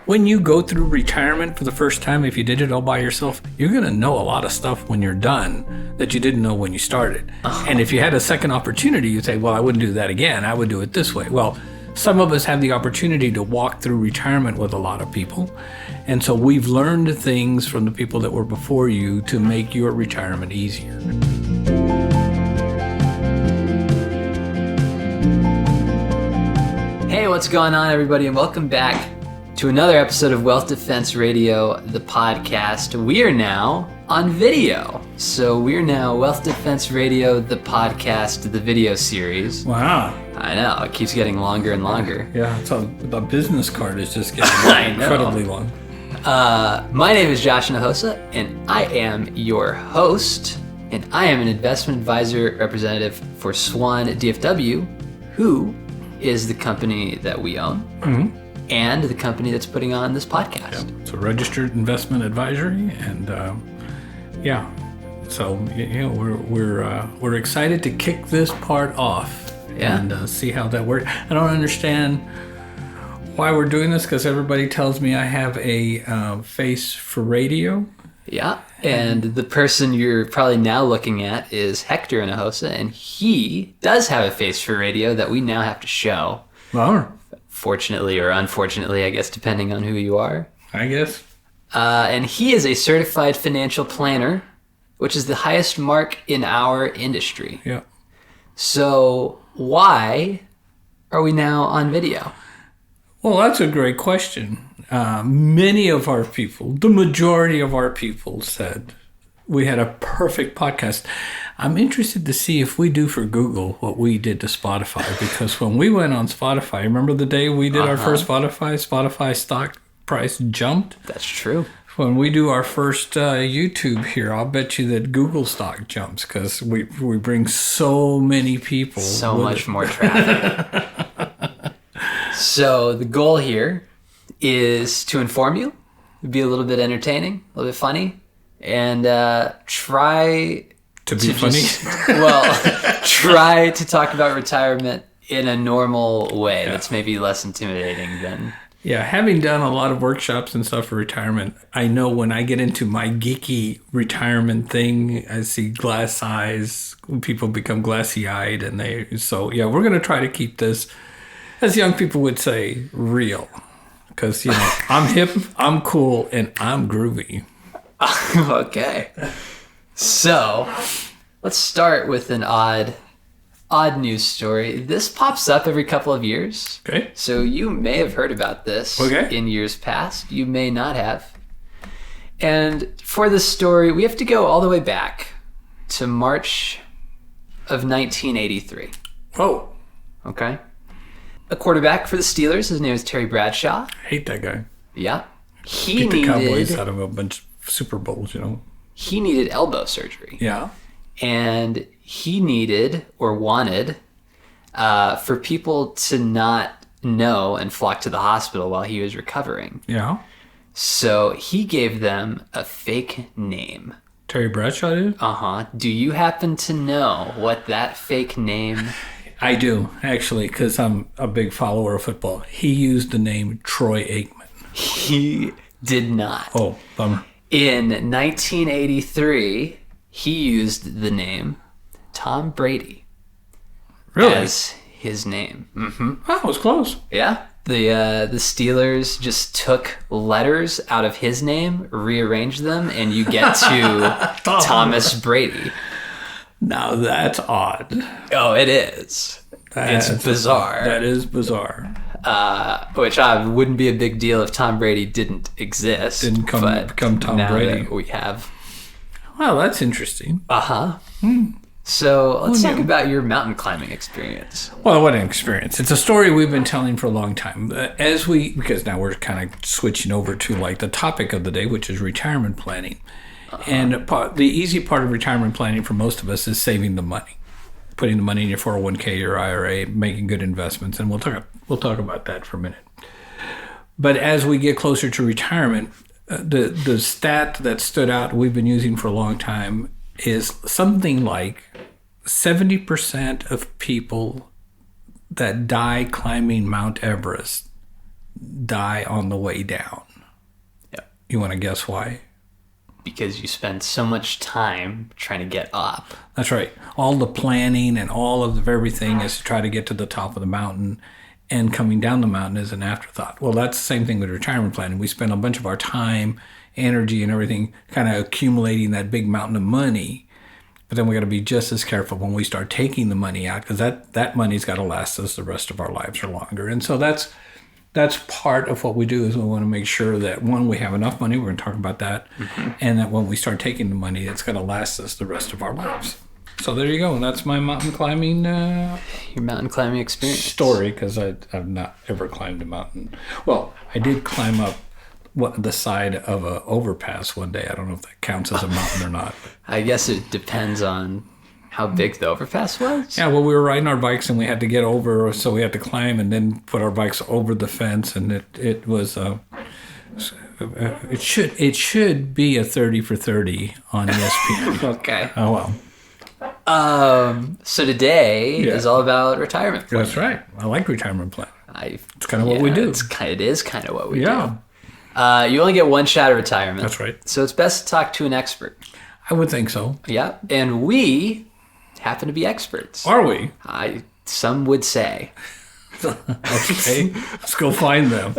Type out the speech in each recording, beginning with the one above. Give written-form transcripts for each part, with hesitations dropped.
when you go through retirement for the first time, if you did it all by yourself, you're going to know a lot of stuff when you're done that you didn't know when you started. And if you had a second opportunity, you'd say, well, I wouldn't do that again. I would do it this way. Well, some of us have the opportunity to walk through retirement with a lot of people. And so we've learned things from the people that were before you to make your retirement easier. Hey, what's going on, everybody, and welcome back to another episode of Wealth Defense Radio, the podcast. We are now on video. So we're now Wealth Defense Radio, the podcast, the video series. Wow. I know, it keeps getting longer and longer. Yeah, so the business card is just getting incredibly long. My name is Josh Nahosa, and I am your host, and I am an investment advisor representative for Swan DFW, who is the company that we own, and the company that's putting on this podcast. Yep. It's a registered investment advisory, and so we're excited to kick this part off and see how that works. I don't understand why we're doing this, because everybody tells me I have a face for radio. Yeah, and the person you're probably now looking at is Hector and Josh, and he does have a face for radio that we now have to show. Well, fortunately or unfortunately, I guess, depending on who you are. I guess. And he is a certified financial planner, which is the highest mark in our industry. Yeah. So why are we now on video? Well, that's a great question. Many of our people, the majority of our people, said we had a perfect podcast. I'm interested to see if we do for Google what we did to Spotify, because when we went on Spotify, remember the day we did our first Spotify stock price jumped? That's true. When we do our first YouTube here, I'll bet you that Google stock jumps, because we bring so many people. So much more traffic. So the goal here is to inform you, be a little bit entertaining, a little bit funny, and try to be funny. Try to talk about retirement in a normal way that's maybe less intimidating than... Yeah, having done a lot of workshops and stuff for retirement, I know when I get into my geeky retirement thing, I see glass eyes, people become glassy-eyed, and we're going to try to keep this, as young people would say, real. Because, I'm hip, I'm cool, and I'm groovy. Okay. So, let's start with an odd news story. This pops up every couple of years. Okay. So you may have heard about this in years past. You may not have. And for this story, we have to go all the way back to March of 1983. Oh. Okay. A quarterback for the Steelers, his name is Terry Bradshaw. I hate that guy. Yeah. Beat the Cowboys out of a bunch of Super Bowls, He needed elbow surgery. Yeah. And he needed or wanted for people to not know and flock to the hospital while he was recovering. Yeah. So he gave them a fake name. Terry Bradshaw did? Uh-huh. Do you happen to know what that fake name... I do, actually, because I'm a big follower of football. He used the name Troy Aikman. He did not. Oh, bummer. In 1983, he used the name Tom Brady. Really? As his name. Mm-hmm. Oh, it was close. Yeah. The Steelers just took letters out of his name, rearranged them, and you get to Thomas Brady. Now that's odd. Oh, it is. It's bizarre. That is bizarre. Which wouldn't be a big deal if Tom Brady didn't exist. Didn't become Tom Brady. That we have. Well, that's interesting. Uh-huh. So let's talk about your mountain climbing experience. Well, what an experience. It's a story we've been telling for a long time. Because now we're kind of switching over to like the topic of the day, which is retirement planning. And the easy part of retirement planning for most of us is saving the money, putting the money in your 401k, your IRA, making good investments, and we'll talk about that for a minute. But as we get closer to retirement, the stat that stood out we've been using for a long time is something like 70% of people that die climbing Mount Everest die on the way down. Yep. You want to guess why? Because you spend so much time trying to get up. That's right. All the planning and all of everything is to try to get to the top of the mountain, and coming down the mountain is an afterthought. Well, that's the same thing with retirement planning. We spend a bunch of our time, energy, and everything kind of accumulating that big mountain of money. But then we got to be just as careful when we start taking the money out, because that money's got to last us the rest of our lives or longer. And so that's part of what we do, is we want to make sure that, one, we have enough money, we're going to talk about that, and that when we start taking the money, it's going to last us the rest of our lives. So there you go. And that's my mountain climbing Your mountain climbing experience. story, because I've not ever climbed a mountain. Well, I did climb up the side of an overpass one day. I don't know if that counts as a mountain or not. I guess it depends on how big the overpass was. Yeah, well, we were riding our bikes and we had to get over, so we had to climb and then put our bikes over the fence, and it was it should be a 30 for 30 on ESPN. Okay. Oh well. So today is all about retirement planning. That's right. I like retirement planning. It's kind of what we do. It is kind of what we Yeah. do. You only get one shot at retirement. That's right. So it's best to talk to an expert. I would think so. Yeah. And we happen to be experts. Are we? Some would say. Okay. Let's go find them.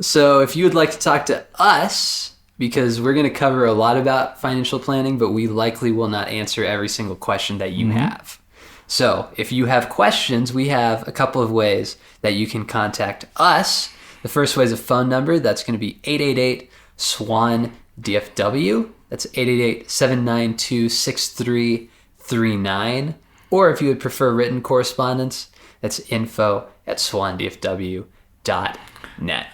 So if you would like to talk to us, because we're going to cover a lot about financial planning, but we likely will not answer every single question that you have. So if you have questions, we have a couple of ways that you can contact us. The first way is a phone number. That's going to be 888-SWAN-DFW. That's 888-792-6339. Or if you would prefer written correspondence, that's info@swandfw.net.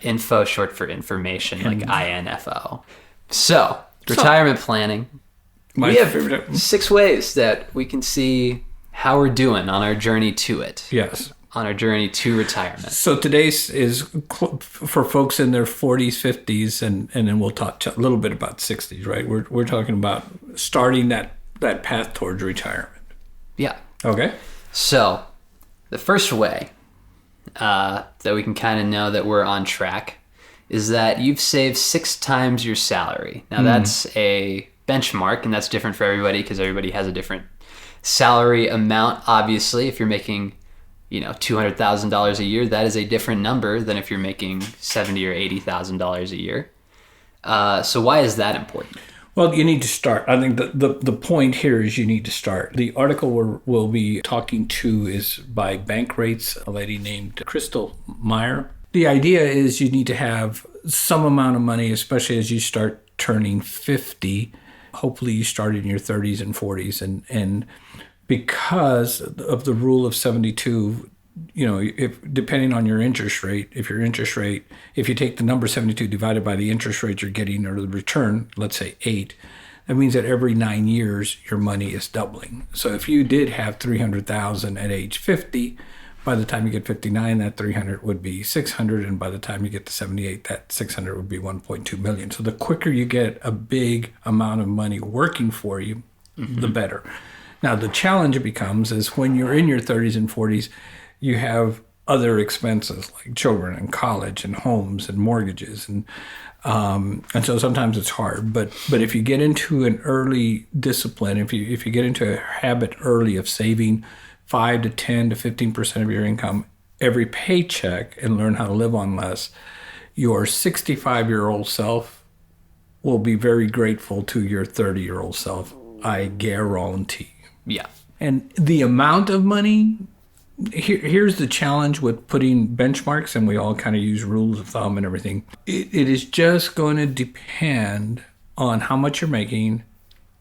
Info short for information, like INFO. So, retirement planning. We have 6 ways that we can see how we're doing on our journey to it. Yes. On our journey to retirement. So today's is for folks in their 40s, 50s, and then we'll talk a little bit about 60s, right? We're talking about starting that path towards retirement. Yeah. Okay. So, the first way that we can kind of know that we're on track is that you've saved 6 times your salary. Now, that's a benchmark, and that's different for everybody because everybody has a different salary amount. Obviously, if you're making $200,000 a year, that is a different number than if you're making $70,000 or $80,000 a year. So why is that important? Well, you need to start. I think the point here is you need to start. The article we'll be talking to is by Bank Rates, a lady named Crystal Meyer. The idea is you need to have some amount of money, especially as you start turning 50. Hopefully you start in your 30s and 40s. And because of the rule of 72, if depending on your interest rate, if you take the number 72 divided by the interest rate you're getting or the return, let's say 8, that means that every 9 years your money is doubling. So if you did have $300,000 at age 50, by the time you get 59, that 300 would be 600, and by the time you get to 78, that 600 would be 1.2 million. So the quicker you get a big amount of money working for you, the better. Now the challenge becomes is when you're in your 30s and 40s, you have other expenses like children and college and homes and mortgages, and so sometimes it's hard. But if you get into an early discipline, if you get into a habit early of saving 5 to 10 to 15% of your income every paycheck and learn how to live on less, your 65-year-old self will be very grateful to your 30-year-old self. I guarantee. Yeah. And the amount of money, here's the challenge with putting benchmarks, and we all kind of use rules of thumb and everything. It is just going to depend on how much you're making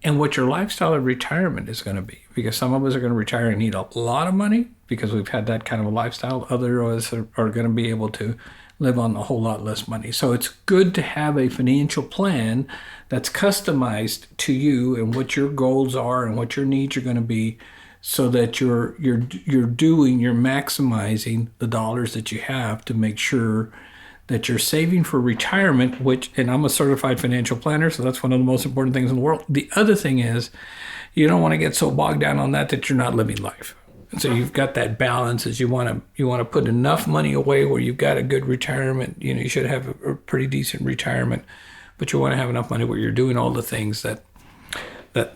and what your lifestyle of retirement is going to be. Because some of us are going to retire and need a lot of money because we've had that kind of a lifestyle. Others of us are going to be able to live on a whole lot less money. So it's good to have a financial plan that's customized to you and what your goals are and what your needs are going to be, so that you're maximizing the dollars that you have to make sure that you're saving for retirement, and I'm a certified financial planner, so that's one of the most important things in the world. The other thing is you don't want to get so bogged down on that you're not living life. So you've got that balance as you want to put enough money away where you've got a good retirement. You should have a pretty decent retirement, but you want to have enough money where you're doing all the things that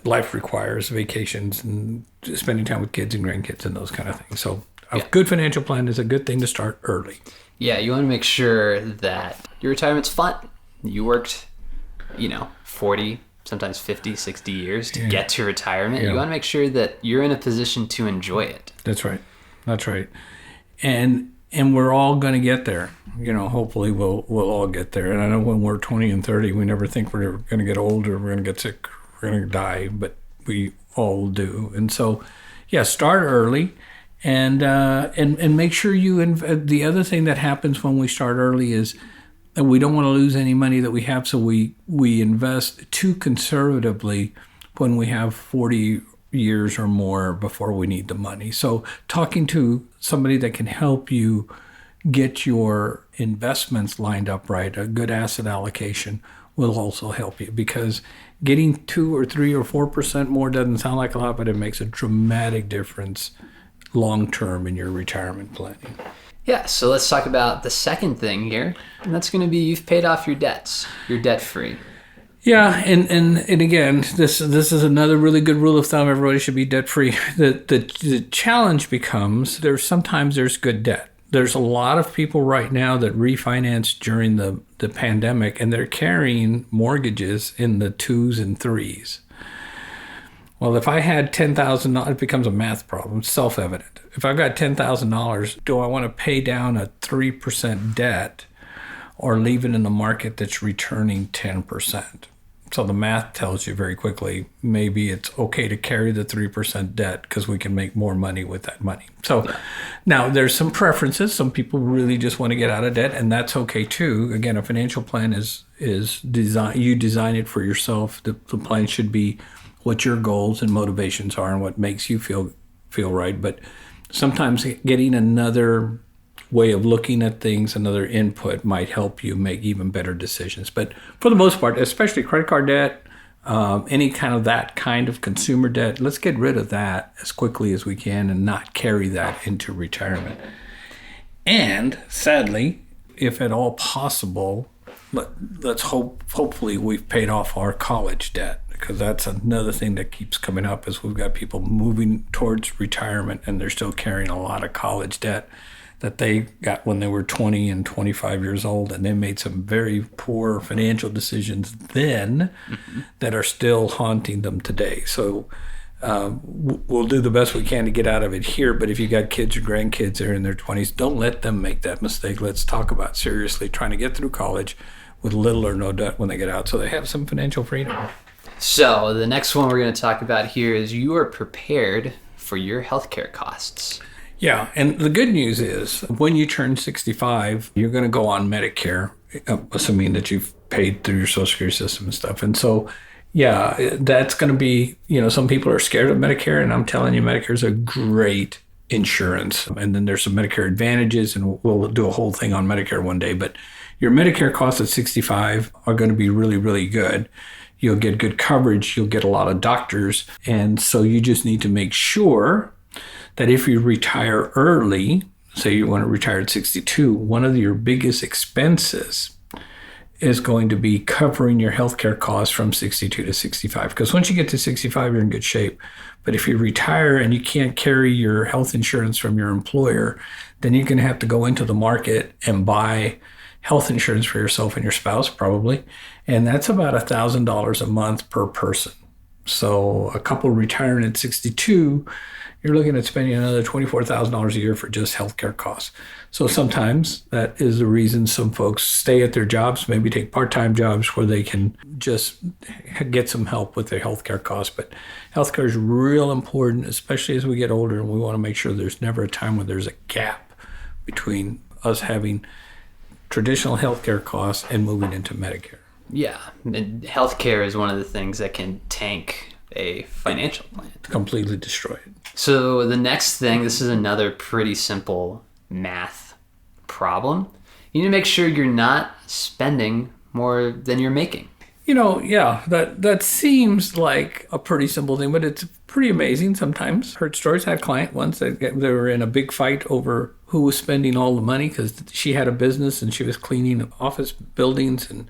life requires, vacations and spending time with kids and grandkids and those kind of things. So a good financial plan is a good thing to start early. Yeah, you want to make sure that your retirement's fun. You worked, 40, sometimes 50, 60 years to get to retirement. You want to make sure that you're in a position to enjoy it. That's right. And we're all going to get there. Hopefully we'll all get there. And I know when we're 20 and 30, we never think we're going to get old or we're going to get sick, we're going to die, but we all do. And so, start early and make sure the other thing that happens when we start early is that we don't want to lose any money that we have. So we invest too conservatively when we have 40 years or more before we need the money. So talking to somebody that can help you get your investments lined up right, a good asset allocation will also help you, because getting 2 or 3 or 4% more doesn't sound like a lot, but it makes a dramatic difference long term in your retirement planning. Yeah, so let's talk about the second thing here, and that's going to be you've paid off your debts. You're debt-free. Yeah, and again, this is another really good rule of thumb. Everybody should be debt-free. The challenge becomes sometimes there's good debt. There's a lot of people right now that refinanced during the pandemic, and they're carrying mortgages in the 2s and 3s. Well, if I had $10,000, it becomes a math problem. It's self-evident. If I've got $10,000, do I want to pay down a 3% debt or leave it in the market that's returning 10%? So the math tells you very quickly, maybe it's okay to carry the 3% debt because we can make more money with that money. So now there's some preferences. Some people really just want to get out of debt, and that's okay too. Again, a financial plan is design. You design it for yourself. The plan should be what your goals and motivations are and what makes you feel right. But sometimes getting another way of looking at things, another input might help you make even better decisions. But for the most part, especially credit card debt, any kind of that kind of consumer debt, let's get rid of that as quickly as we can and not carry that into retirement. And sadly, if at all possible, let's hopefully we've paid off our college debt, because that's another thing that keeps coming up is we've got people moving towards retirement and they're still carrying a lot of college debt that they got when they were 20 and 25 years old, and they made some very poor financial decisions then that are still haunting them today. So we'll do the best we can to get out of it here, but if you got kids or grandkids that are in their 20s, don't let them make that mistake. Let's talk about seriously trying to get through college with little or no debt when they get out so they have some financial freedom. So the next one we're going to talk about here is you are prepared for your healthcare costs. Yeah, and the good news is when you turn 65, you're going to go on Medicare, assuming that you've paid through your Social Security system and stuff. And so, that's going to be, some people are scared of Medicare, and I'm telling you, Medicare is a great insurance. And then there's some Medicare Advantages, and we'll do a whole thing on Medicare one day. But your Medicare costs at 65 are going to be really, really good. You'll get good coverage. You'll get a lot of doctors. And so you just need to make sure that if you retire early, say you want to retire at 62, one of your biggest expenses is going to be covering your healthcare costs from 62 to 65. Because once you get to 65, you're in good shape. But if you retire and you can't carry your health insurance from your employer, then you're going to have to go into the market and buy health insurance for yourself and your spouse, probably. And that's about $1,000 a month per person. So a couple retiring at 62, you're looking at spending another $24,000 a year for just healthcare costs. So sometimes that is the reason some folks stay at their jobs, maybe take part-time jobs where they can just get some help with their healthcare costs. But healthcare is real important, especially as we get older, and we want to make sure there's never a time when there's a gap between us having traditional healthcare costs and moving into Medicare. Yeah, and healthcare is one of the things that can tank a financial plan. Completely destroy it. So the next thing, this is another pretty simple math problem. You need to make sure you're not spending more than you're making. Yeah, that seems like a pretty simple thing, but it's pretty amazing sometimes. Heard stories. Had a client once that they were in a big fight over who was spending all the money because she had a business and she was cleaning office buildings, and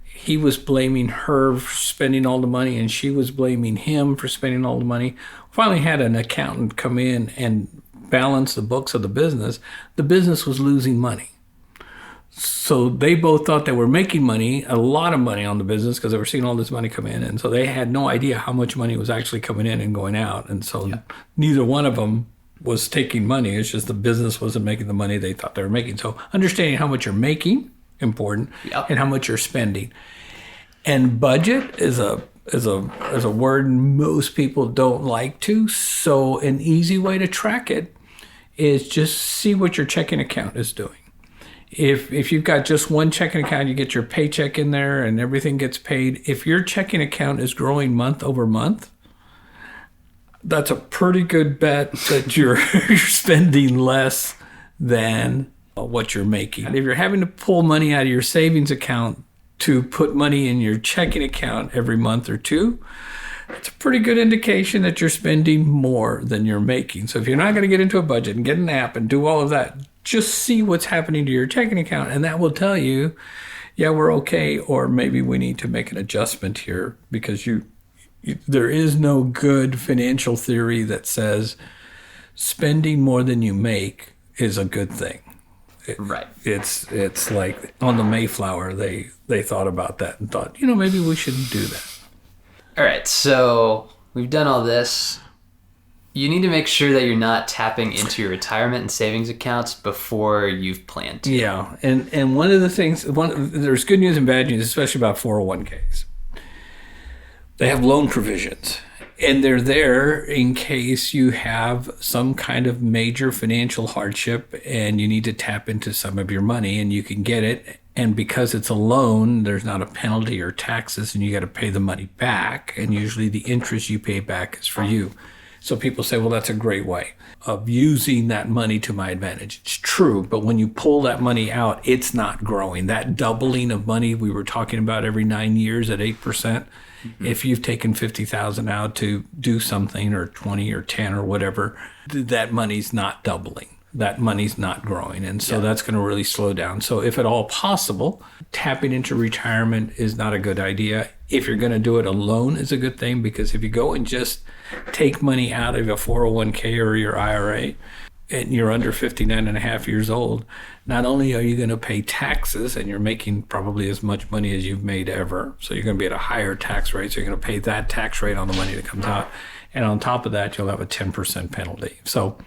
he was blaming her for spending all the money and she was blaming him for spending all the money. Finally had an accountant come in and balance the books of the business. The business was losing money. So they both thought they were making money, a lot of money on the business because they were seeing all this money come in. And so they had no idea how much money was actually coming in and going out. And so neither one of them was taking money. It's just the business wasn't making the money they thought they were making. So understanding how much you're making, important, and how much you're spending. And budget is a word most people don't like to. So an easy way to track it is just see what your checking account is doing. If you've got just one checking account, you get your paycheck in there and everything gets paid. If your checking account is growing month over month, that's a pretty good bet that you're spending less than what you're making. And if you're having to pull money out of your savings account to put money in your checking account every month or two, it's a pretty good indication that you're spending more than you're making. So if you're not going to get into a budget and get an app and do all of that, just see what's happening to your checking account, and that will tell you, yeah, we're okay, or maybe we need to make an adjustment here, because there is no good financial theory that says spending more than you make is a good thing. Right. It's like on the Mayflower, they thought about that and thought, maybe we shouldn't do that. All right, so we've done all this. You need to make sure that you're not tapping into your retirement and savings accounts before you've planned to. Yeah, and one of the things, there's good news and bad news, especially about 401ks. They have loan provisions, and they're there in case you have some kind of major financial hardship and you need to tap into some of your money, and you can get it. And because it's a loan, there's not a penalty or taxes, and you got to pay the money back, and usually the interest you pay back is for you. So people say, well, that's a great way of using that money to my advantage. It's true, but when you pull that money out, it's not growing. That doubling of money we were talking about every 9 years at 8%, if you've taken $50,000 out to do something, or 20 or 10 or whatever, that money's not doubling. That money's not growing. And so that's going to really slow down. So if at all possible, tapping into retirement is not a good idea. If you're going to do it alone is a good thing, because if you go and just take money out of a 401k or your IRA and you're under 59 and a half years old, not only are you going to pay taxes, and you're making probably as much money as you've made ever, so you're going to be at a higher tax rate, so you're going to pay that tax rate on the money that comes out. And on top of that, you'll have a 10% penalty. So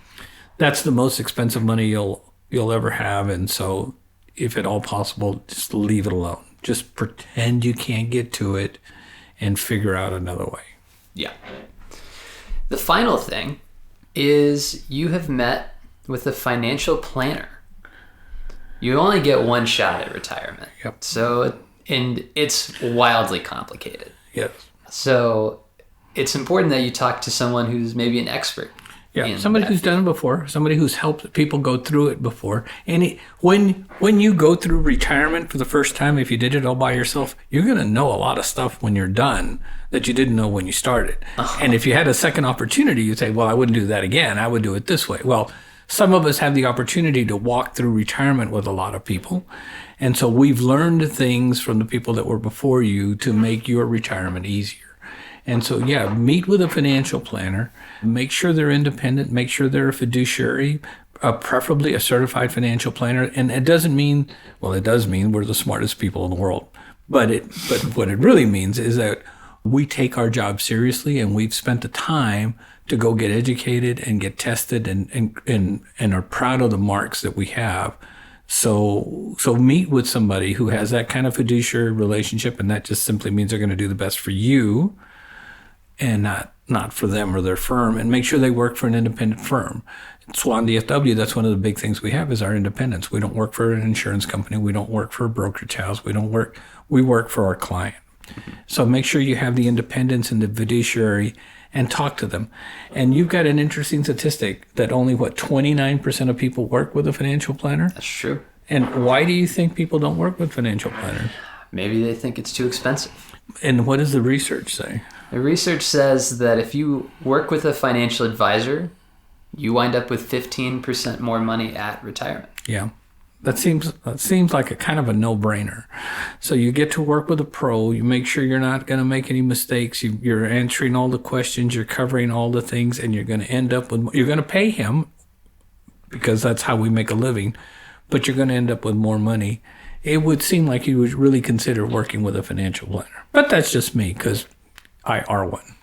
that's the most expensive money you'll ever have. And so if at all possible, just leave it alone. Just pretend you can't get to it and figure out another way. Yeah. The final thing is you have met with a financial planner. You only get one shot at retirement. Yep. So, and it's wildly complicated. Yes. So it's important that you talk to someone who's maybe an expert. Yeah, somebody who's done it before, somebody who's helped people go through it before. And when you go through retirement for the first time, if you did it all by yourself, you're going to know a lot of stuff when you're done that you didn't know when you started. And if you had a second opportunity, you'd say, well, I wouldn't do that again. I would do it this way. Well, some of us have the opportunity to walk through retirement with a lot of people. And so we've learned things from the people that were before you to make your retirement easier. And so, meet with a financial planner, make sure they're independent, make sure they're a fiduciary, preferably a certified financial planner. And it doesn't mean, well, it does mean we're the smartest people in the world. But what it really means is that we take our job seriously, and we've spent the time to go get educated and get tested and are proud of the marks that we have. So meet with somebody who has that kind of fiduciary relationship, and that just simply means they're going to do the best for you and not for them or their firm, and make sure they work for an independent firm. At Swan DFW, that's one of the big things we have is our independence. We don't work for an insurance company. We don't work for a brokerage house. We work for our client. So make sure you have the independence and the fiduciary, and talk to them. And you've got an interesting statistic that only 29% of people work with a financial planner? That's true. And why do you think people don't work with financial planners? Maybe they think it's too expensive. And what does the research say? The research says that if you work with a financial advisor, you wind up with 15% more money at retirement. Yeah. That seems like a kind of a no-brainer. So you get to work with a pro. You make sure you're not going to make any mistakes. You're answering all the questions. You're covering all the things, and you're going to end up with. You're going to pay him because that's how we make a living, but you're going to end up with more money. It would seem like you would really consider working with a financial planner, but that's just me because I are one.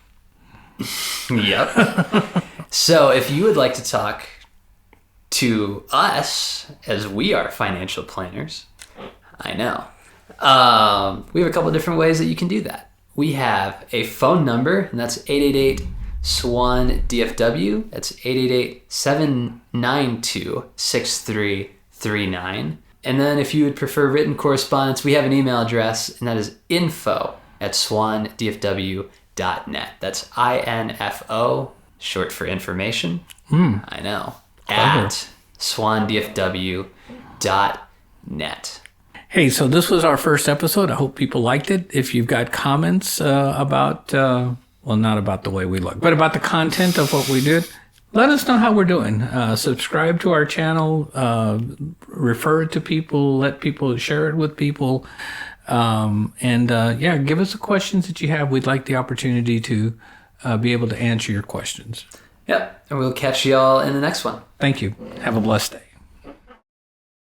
Yep. So if you would like to talk to us, as we are financial planners, I know. We have a couple of different ways that you can do that. We have a phone number, and that's 888-SWAN-DFW. That's 888-792-6339. And then if you would prefer written correspondence, we have an email address, and that is info@swandfw.net. That's INFO, short for information. I know. Clever. At swandfw.net. Hey, so this was our first episode. I hope people liked it. If you've got comments about, well, not about the way we look, but about the content of what we did, let us know how we're doing. Subscribe to our channel, refer it to people, let people share it with people. Yeah, give us the questions that you have. We'd like the opportunity to be able to answer your questions. Yep. And we'll catch y'all in the next one. Thank you. Have a blessed day.